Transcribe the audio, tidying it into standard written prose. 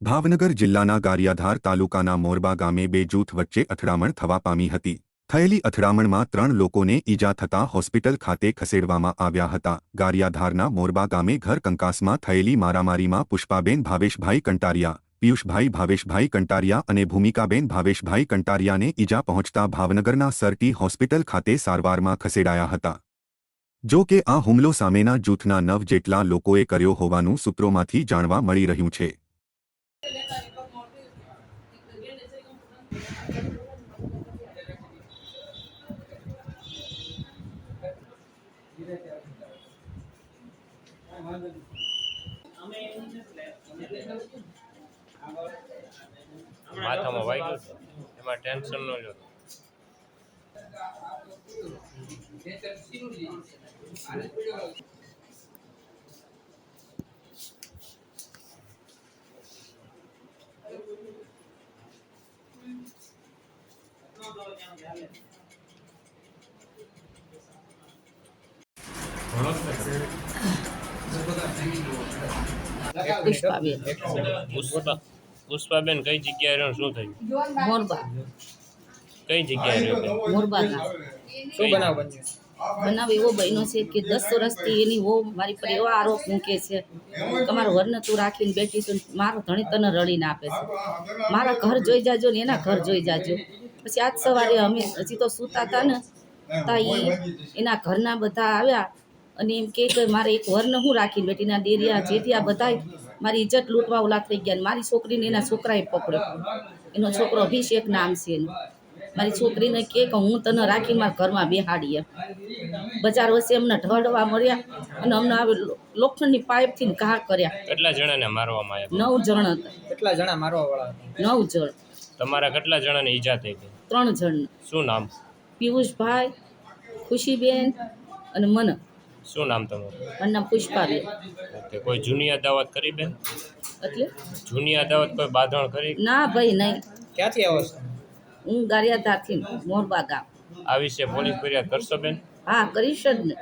ભાવનગર જિલ્લાના ગારિયાધાર તાલુકાના મોરબા ગામે બે જૂથ વચ્ચે અથડામણ થવા પામી હતી। થયેલી અથડામણમાં 3 લોકોને ઈજા થતાં હોસ્પિટલ ખાતે ખસેડવામાં આવ્યા હતા। ગારિયાધારના મોરબા ગામે ઘર કંકાસમાં થયેલી મારામારીમાં પુષ્પાબેન ભાવેશભાઈ કંટારિયા, પિયુષભાઈ ભાવેશભાઈ કંટારિયા અને ભૂમિકાબેન ભાવેશભાઈ કંટારિયાને ઈજા પહોંચતા ભાવનગરના સરટી હોસ્પિટલ ખાતે સારવારમાં ખસેડાયા હતા। જો કે આ હુમલો સામેના જૂથના 9 જેટલા લોકોએ કર્યો હોવાનું સૂત્રોમાંથી જાણવા મળી રહ્યું છે। માથામાં વાગ્યું એમાં ટેન્શન ન લો। પુષ્પાબેન કઈ જગ્યાએ રહ્યો, શું થયું? મોરબા કઈ જગ્યાએ રહ્યો? મોરબા શું બનાવ બન્યો? બનાવ એવો બન્યો છે કે 10 વર્ષથી એની વહુ મારી પર એવા આરોપ મૂકે છે કે મારું વરને તું રાખીને બેઠી છું, મારો ધણી તને રડીને આપે છે, મારા ઘર જોઈ જાજો ને એના ઘર જોઈ જાજો। પછી આજ સવારે અમે હજી તો સૂતા હતા ને ત્યાં એના ઘરના બધા આવ્યા અને એમ કે મારે એક વરને હું રાખીને બેઠીના ડેરિયા જેથી બધા મારી ઇજ્જત લૂંટવા ઓલા થઈ ગયા। મારી છોકરીને એના છોકરાએ પકડ્યો, એનો છોકરો અભિષેક નામ છે એનું। મારી છોકરીને કે હું તને રાખીને મારા ઘરમાં બેહાડીએ। બજાર વચ્ચે અમને ઢળવા મળ્યા અને અમને આવે લોખંડની પાઇપથી ઘા કર્યા। કેટલા જણાને મારવામાં આવ્યા? 9 જણ હતા। કેટલા જણા મારવા વાળા હતા? 9 જણ। તમારા કેટલા જણાને ઈજા થઈ ગઈ? 3 જણ। શું નામ? પિયુષભાઈ, ખુશીબેન અને મને। શું નામ તમારું? મારું નામ પુષ્પાબેન। ઓકે, કોઈ જૂની અદાવત કરી બેન? એટલે જૂની અદાવત કોઈ બાંધણ કરી? ના ભાઈ નહીં, ક્યાંથી આવો છો? હું ગારિયાધારથી મોરબા ગામ। આ વિશે પોલીસ ફરિયાદ કરશો બેન? હા કરીશ જ ને।